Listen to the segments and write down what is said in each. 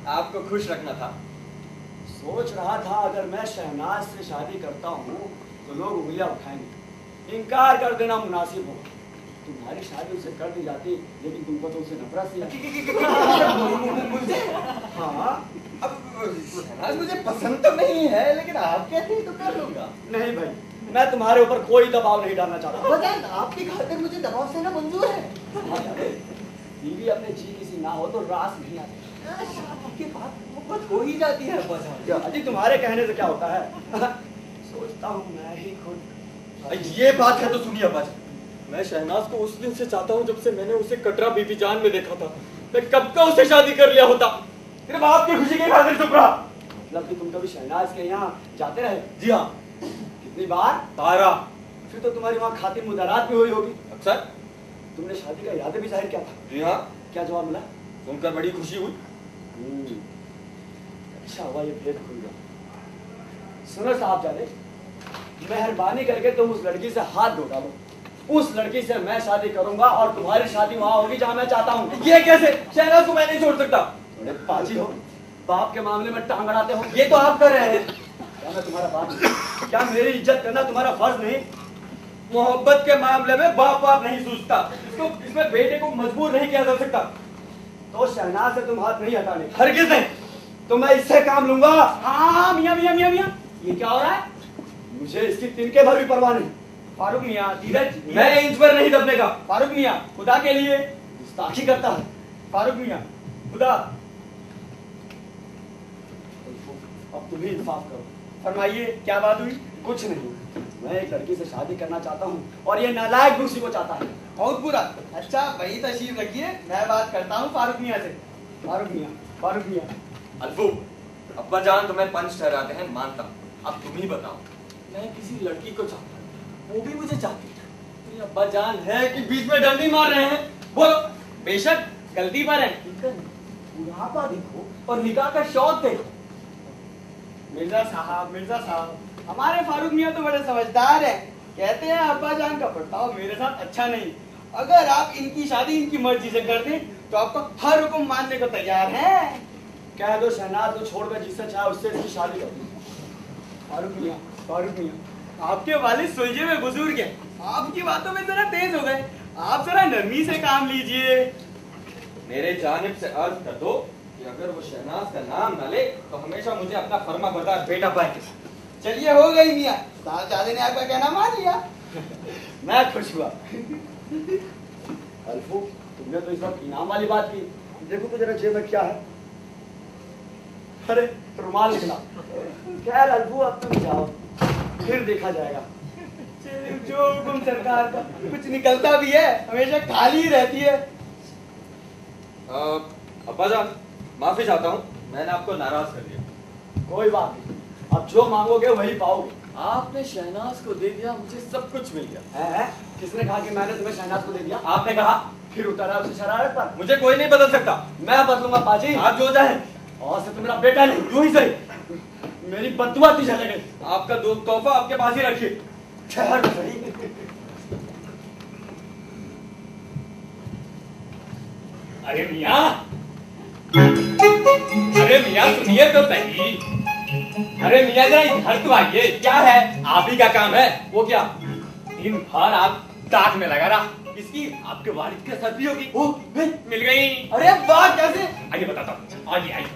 आपको खुश रखना था। सोच रहा था अगर मैं शहनाज से शादी करता हूँ तो लोग उंगलियां उठाएंगे, इनकार कर देना मुनासिब हो। तुम्हारी शादी उसे कर दी जाती, लेकिन तुमको तो उसे नफरत सी मुझे हाँ, अब शहनाज मुझे पसंद तो नहीं है, लेकिन आप कहते हैं तो कर लूंगा। नहीं भाई, मैं तुम्हारे ऊपर कोई दबाव नहीं डालना चाहता। अब्बाजान, आपकी खातिर मुझे दबाव से ना मंजूर है। बीवी अपने जी किसी ना हो तो रास नहीं आती। शादी के बाद मोहब्बत हो ही जाती है अब्बाजान। अजी तुम्हारे कहने से क्या होता है? सोचता हूँ मैं ही खुद। ये बात है तो सुनिए अब्बाजान, मैं शहनाज को उस दिन से चाहता हूँ जब से मैंने उसे कटरा बीबी जान में देखा था। मैं कब का उसे शादी कर लिया होता, सिर्फ आपकी खुशी की खातिर चुप रहा। मतलब कि तुम कभी शहनाज के यहाँ जाते रहे? जी हाँ। कितनी बार? 12। फिर तो तुम्हारी वहाँ खातिर मुदारात भी हुई होगी। अक्सर। तुमने शादी का इरादा भी जाहिर किया था? जी हाँ। क्या जवाब मिला? सुनकर बड़ी खुशी हुई। अच्छा हुआ ये भेद खुल गया। सुनो साहबजादे, मेहरबानी करके तुम उस लड़की से हाथ धो डालो। उस लड़की से मैं शादी करूंगा और तुम्हारी शादी वहां होगी जहां मैं चाहता हूँ। ये कैसे? शहनाज को मैं नहीं छोड़ सकता। थोड़े पाजी हो, बाप के मामले में टांग अड़ाते हो। ये तो आप कर रहे हैं। क्या मैं तुम्हारा बाप? क्या मेरी इज्जत करना तुम्हारा फर्ज नहीं? मोहब्बत के मामले में बाप बाप नहीं सूझता, इसको इसमें बेटे को मजबूर नहीं किया जा सकता। तो शहनाज से तुम हाथ नहीं हटाने? हरगिज नहीं। तो मैं इससे काम लूंगा। हाँ मियाँ मियाँ मियाँ मियाँ, ये क्या हो रहा है? मुझे इसकी तिनके भर भी परवाह नहीं। फारूक मियाँ धीरज, मैं इंच पर नहीं दबने का। फारूक मियाँ खुदा के लिए। गुस्ताखी करता है। फारूक मियाँ खुदा। अब तुम ही इंसाफ करो। फरमाइए क्या बात हुई? कुछ नहीं, मैं एक लड़की से शादी करना चाहता हूँ और ये नालायक भी उसी को चाहता है। बहुत बुरा। अच्छा वही तशरीफ रखिए, मैं बात करता हूँ फारूक मियाँ से। फारूक मियाँ, फारूक मियाँ। अल्फू, अब्बा जान तुम्हें पंच ठहराते हैं, मानता हूँ। अब तुम ही बताओ। मैं किसी लड़की को चाहता हूँ, वो भी मुझे चाहती है। तो अब्बा जान है कि बीच में डंडी मार रहे हैं? बोलो। बेशक गलती पर है, बुढ़ापा देखो और निकाह का शौक देखो। मिर्जा साहब, हमारे फारूक मियाँ तो बड़े समझदार हैं। कहते हैं अब्बा जान का बर्ताव मेरे साथ अच्छा नहीं। अगर आप इनकी शादी इनकी मर्जी से कर दें तो आपको हर हुक्म मानने को तैयार हैं। कह दो शहनाज को छोड़कर जिससे चाहे उससे इसकी शादी कर दो। फारूक मियाँ, फारूक मियाँ, आपके वालिद सुलझे हुए बुजुर्ग हैं, आपकी बातों में जरा तेज हो गए। आप जरा नरमी से काम लीजिए। मेरे जानिब से अर्ज कर दो कि अगर वो शहनाज का नाम न ले तो हमेशा मुझे अपना फर्मा बरदार बेटा पाएंगे। चलिए हो गई मियाँ, साहबजादे ने आपका कहना मान लिया। मैं खुश हुआ। अल्फू, तुमने तो इस वक्त इनाम वाली बात की। देखो तो जरा जेब में क्या है। अरे रुमाल निकला। खैर अल्फू, अब तुम जाओ, फिर देखा जाएगा। जो हुकुम सरकार का, कुछ निकलता भी है, हमेशा खाली ही रहती है। अब्बा जान, माफी चाहता हूँ, मैंने आपको नाराज कर दिया। कोई बात नहीं, अब जो मांगोगे वही पाओगे। आपने शहनाज को दे दिया, मुझे सब कुछ मिल गया। है? किसने कहा कि मैंने तुम्हें शहनाज को दे दिया? आपने कहा। फिर उतारा उसे शरारत पर। मुझे कोई नहीं बदल सकता। मैं बदलूंगा पाजी। आप जो चाहे। और से तो मेरा बेटा नहीं, यूं ही सही मेरी बददुआ तुझे लगे। आपका दो तोहफा आपके पास ही रखिए। ठहर सही। अरे मियाँ सुनिए तो सही। अरे मियाँ जरा इधर तो आइए। क्या है? आप ही का काम है। वो क्या? दिन भर आप ताक में लगा रहा। इसकी आपके वालिद के साथ भी होगी। ओ मिल गई। अरे वाह, कैसे? आइए बताता हूँ। आइए आइए।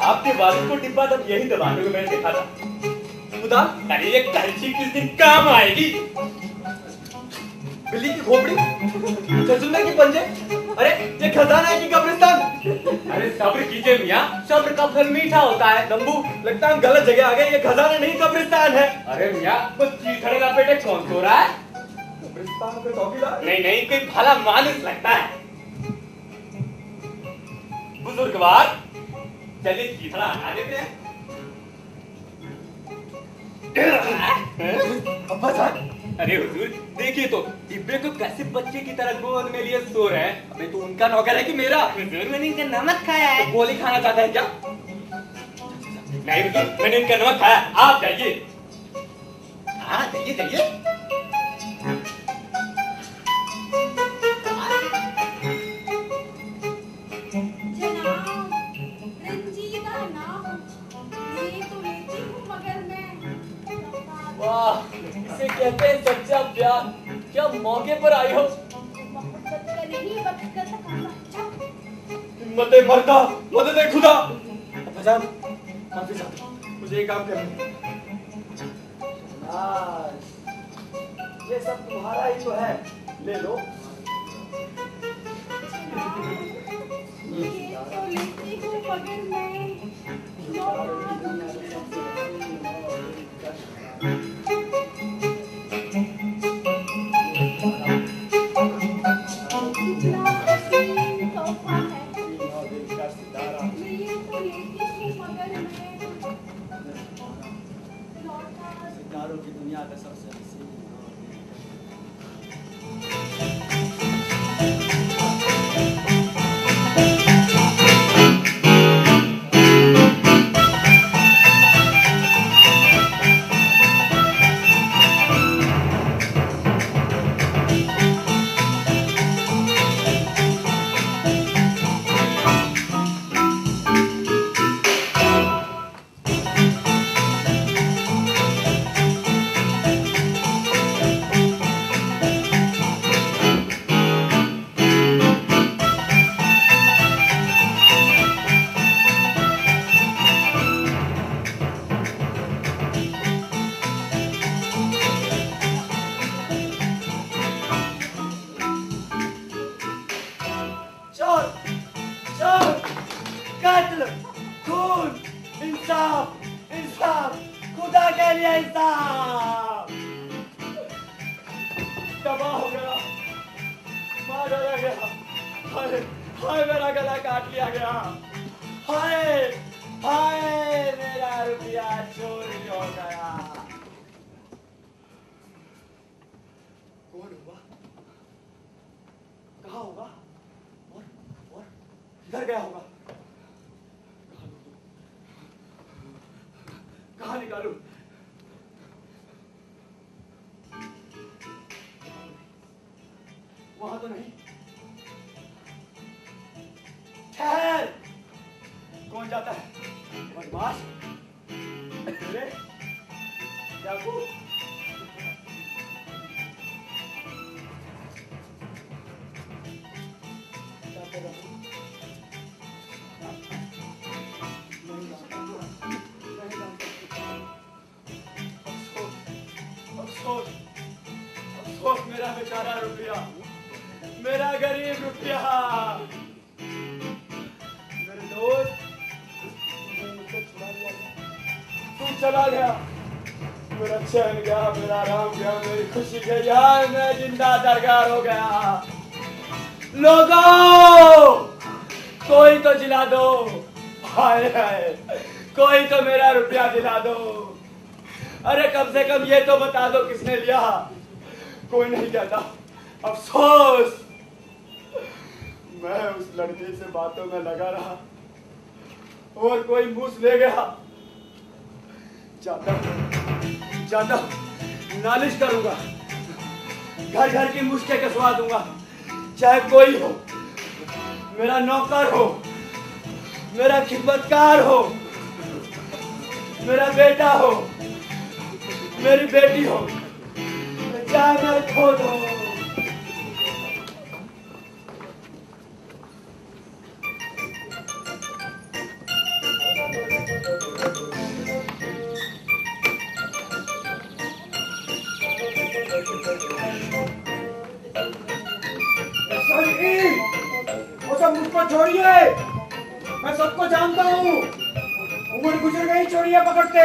आपके वालिद को डिब्बा तब यही दबाने को मैंने देखा था। खुदा, अरे ये कलछी किस दिन काम आएगी? बिल्ली की खोपड़ी, चचुंदर की पंजे, अरे ये खजाना है कि कब्रिस्तान? अरे सब्र कीजिए मियाँ, सब्र का फल मीठा होता है। दम्बू, लगता है हम गलत जगह आ गए। ये खजाना नहीं कब्रिस्तान है। अरे मियाँ, वो चीथड़े लपेटे कौन सो रहा है? कब्रिस्तान का चौकीदार? नहीं, कोई भला मानुस लगता है। बुजुर्गवार, चलिए चीथड़ा हटा देते हैं। अब्बा जान, अरे हुजूर देखिए तो डिब्बे को कैसे बच्चे की तरह गोद में लिए सो रहे हैं। अबे तो उनका नौकर है कि मेरा? हुजूर मैंने इनका नमक खाया है। तो गोली खाना चाहता है क्या? नहीं रुकी, मैंने इनका नमक खाया, आप जाइए। हाँ जाइए जाइए। जनाब, रंजीता नाम, ये तो लेती हूँ मगर मैं। वाह, इसे कहते हैं सच्चा प्यार। क्या मौके पर आई हो। मोहब्बत का नहीं, वक्त का तकाजा। हिम्मते मरदा, मदद खुदा। अब्बाजान, माफी चाहता हूँ, मुझे एक काम करना है। ये सब तुम्हारा ही तो है, ले लो। ये तो लेती हूँ मगर मैं। कितना हसीन तोहफा है। मैं ये तो लेती हूँ मगर मैं। लौटा सितारों की दुनिया का सबसे हसीन तबाह हो गया, मार डाला गया। हाय हाय, मेरा गला काट लिया गया। हाय हाय, मेरा रुपया चोरी हो गया। कौन होगा, कहाँ होगा, और किधर गया होगा। कहाँ निकालूं? वहां तो नहीं। ठहर, कौन जाता है? बदमाश, तेरे डाकू। अफसोस, अफसोस मेरा बेचारा रुपया, मेरा गरीब रुपया। मेरे दोस्त, तुमने मुझको छुड़ा लिया, तू चला गया, मेरा चैन गया, मेरा आराम गया, मेरी खुशी गई, यार मैं जिंदा दरगार हो गया। लोगों, कोई तो जिला दो। हाय हाय, कोई तो मेरा रुपया दिला दो। अरे कम से कम ये तो बता दो किसने लिया। कोई नहीं कहता। अफसोस, मैं उस लड़की से बातों में लगा रहा और कोई मूस ले गया। जाता नालिश करूंगा, घर घर की मुश्किल कसवा दूंगा, चाहे कोई हो, मेरा नौकर हो, मेरा खिदमतकार हो, मेरा बेटा हो, मेरी बेटी हो, चाहे मैं खुद हो। वो सब मुझको छोड़िए, मैं सबको जानता हूँ। उम्र गुजर गई चोरियां पकड़ते,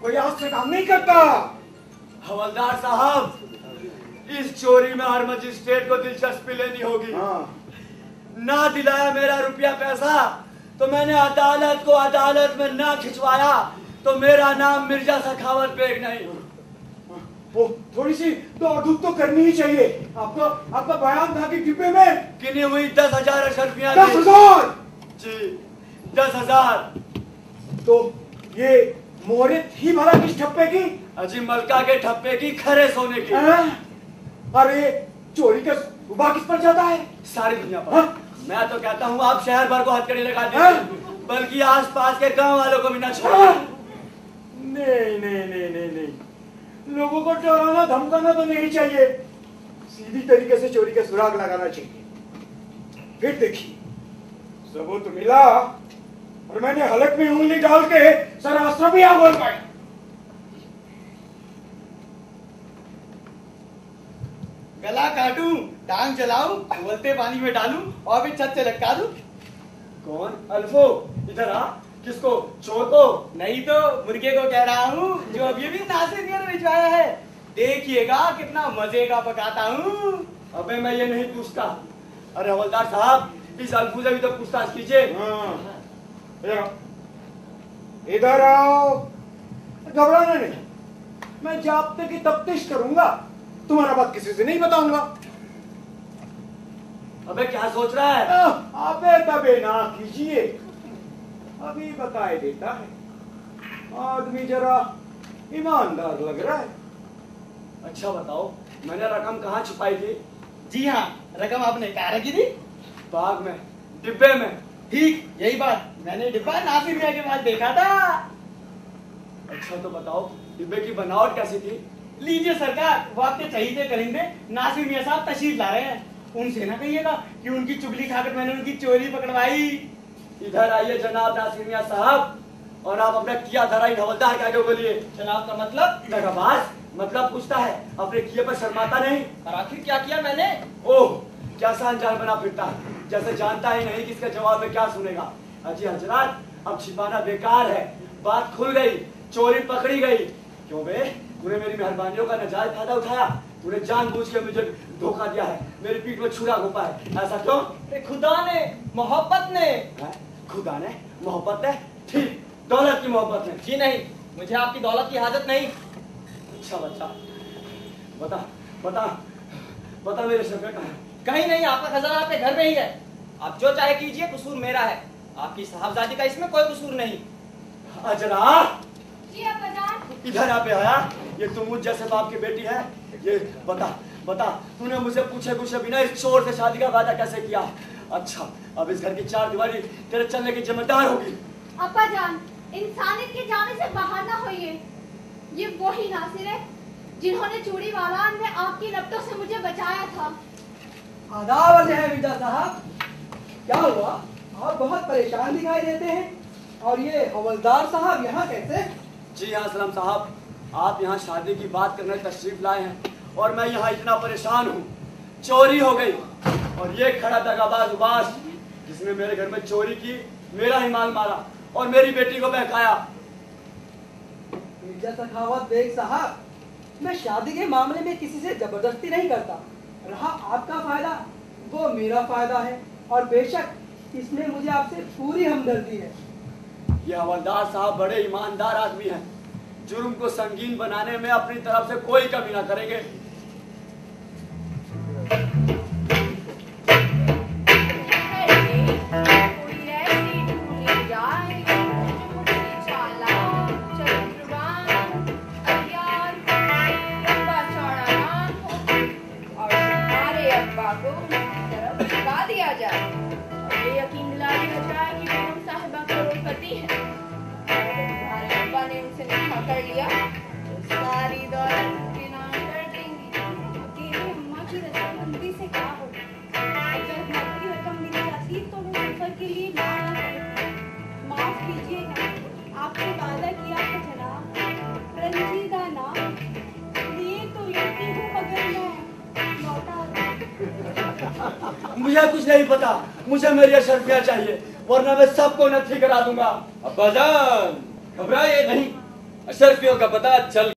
कोई आज से काम नहीं करता। हवलदार साहब, इस चोरी में हर मजिस्ट्रेट को दिलचस्पी लेनी होगी। ना दिलाया मेरा रुपया पैसा तो मैंने अदालत को अदालत में ना खिंचवाया तो मेरा नाम मिर्जा सखावत बेग नहीं। वो थोड़ी सी दौड़ धूप तो करनी ही चाहिए। आपका बयान था कि डिब्बे में गिनी हुई 10,000 अशर्फियां 10,000 जी 10,000। तो ये मोहरत ही भला किस ठप्पे की? अजी मलका के ठप्पे की, खरे सोने की। अरे चोरी का सुबह किस पर जाता है? सारी दुनिया पर। मैं तो कहता हूँ आप शहर भर को हथकड़ी लगा दीजिए, बल्कि आसपास के गांव वालों को भी न छोड़ें। नहीं नहीं नहीं नहीं नहीं, लोगों को डराना धमकाना तो नहीं चाहिए, सीधी तरीके से चोरी का सुराग लगाना चाहिए। फिर देखिए सबूत मिला और मैंने हलक में उंगली डाल के सरास्त्र भी बोल पाया। गला काटूं, टांग चलाऊं, उबलते पानी में डालूं और भी छत से लटका दूं। कौन? अल्फो इधर आ। किसको? चोर को? नहीं तो मुर्गे को कह रहा हूँ, जो अभी भी नासिर ने भिजवाया है। देखिएगा कितना मजे का पकाता हूँ। अबे मैं ये नहीं पूछता। अरे हवलदार साहब, इस अल्फू से भी तो पूछताछ कीजिए। इधर आओ। घबराना नहीं, मैं जाब्ते की तफ्तीश करूंगा, तुम्हारा बात किसी से नहीं बताऊंगा। अबे क्या सोच रहा है? अबे तबे ना कीजिए, अभी बताए देता है। आदमी जरा ईमानदार लग रहा है। अच्छा बताओ, मैंने रकम कहाँ छुपाई थी? जी हाँ, रकम आपने कहाँ रखी थी? बाग में, डिब्बे में। ठीक यही बात, मैंने डिब्बा नासिर मियां के पास देखा था। अच्छा तो बताओ, डिब्बे की बनावट कैसी थी? लीजिए सरकार, वो आपके चहीते करिंदे नासिर मियां साहब तशरीफ ला रहे हैं। उनसे ना कहिएगा कि उनकी चुगली खाकर मैंने उनकी चोरी पकड़वाई। इधर आइए जनाब नासिर मियां साहब, और आप अपना किया धरा इन हवलदार के आगे बोलिए। जनाब का मतलब? दगाबाज, मतलब पूछता है, अपने किए पर शर्माता नहीं। और आखिर क्या किया मैंने? ओह, क्या अनजान बना फिरता है, जैसे जानता ही नहीं कि इसके जवाब में क्या सुनेगा। अजी हजरात, अब छिपाना बेकार है, बात खुल गई, चोरी पकड़ी गई। क्यों बे, तूने मेरी मेहरबानियों का नाजायज फायदा उठाया, तूने जानबूझ के मुझे धोखा दिया है, मेरी पीठ में छुरा घोंपा है, ऐसा क्यों? खुदा ने, मोहब्बत ने। खुदा ने, मोहब्बत ने? ठीक, दौलत की मोहब्बत ने। जी नहीं, मुझे आपकी दौलत की हाजत नहीं। अच्छा बच्चा, बता बता बता मेरे शर्फे कहाँ है? कहीं नहीं, आपका खजाना आपके घर में ही है। आप जो चाहे कीजिए, कसूर मेरा है, आपकी साहबजादी का इसमें कोई कसूर नहीं। अजरा, जी अब्बाजान। इधर आप आया, ये तुम मुझ जैसे बाप की बेटी है? ये बता बता, तूने मुझे पूछे बिना इस चोर से शादी का वादा कैसे किया? अच्छा, अब इस घर की चार दीवारी तेरे चलने की जिम्मेदार होगी। अब्बाजान, इंसानियत के जाने से बाहर ना होइए। ये वही नासिर है जिन्होंने चूड़ी वाला में आपकी लपटों से मुझे बचाया था। आदाब है मिर्जा साहब, क्या हुआ? आप बहुत परेशान दिखाई देते हैं। और ये हवलदार साहब यहाँ कैसे? जी हाँ सलाम साहब, आप यहाँ शादी की बात करने तशरीफ लाए हैं और मैं यहाँ इतना परेशान हूँ। चोरी हो गई और ये खड़ा दगाबाज उबास जिसने मेरे घर में चोरी की, मेरा ही माल मारा और मेरी बेटी को बहकाया। मिर्जा सखावत बेग साहब, मैं शादी के मामले में किसी से जबरदस्ती नहीं करता। रहा आपका फायदा, वो मेरा फायदा है, और बेशक इसमें मुझे आपसे पूरी हमदर्दी है। ये हवलदार साहब बड़े ईमानदार आदमी हैं, जुर्म को संगीन बनाने में अपनी तरफ से कोई कमी ना करेंगे। कर लिया तो सारी दौलत के नाम कर देंगी। अकेले अम्मा की रजामंदी से क्या होगा? अगर नकली रकम मिल जाती तो वो सफर के लिए ना करती। माफ कीजिएगा, आपसे वादा किया था जनाब, रंजीदा ना लिए तो लेती हूँ मगर मैं लौटा मुझे कुछ नहीं पता, मुझे मेरी अशर्फियाँ चाहिए वरना मैं सबको नथी करा दूंगा। अब्बाजान, घबराइए नहीं, अशर्फियों का पता चल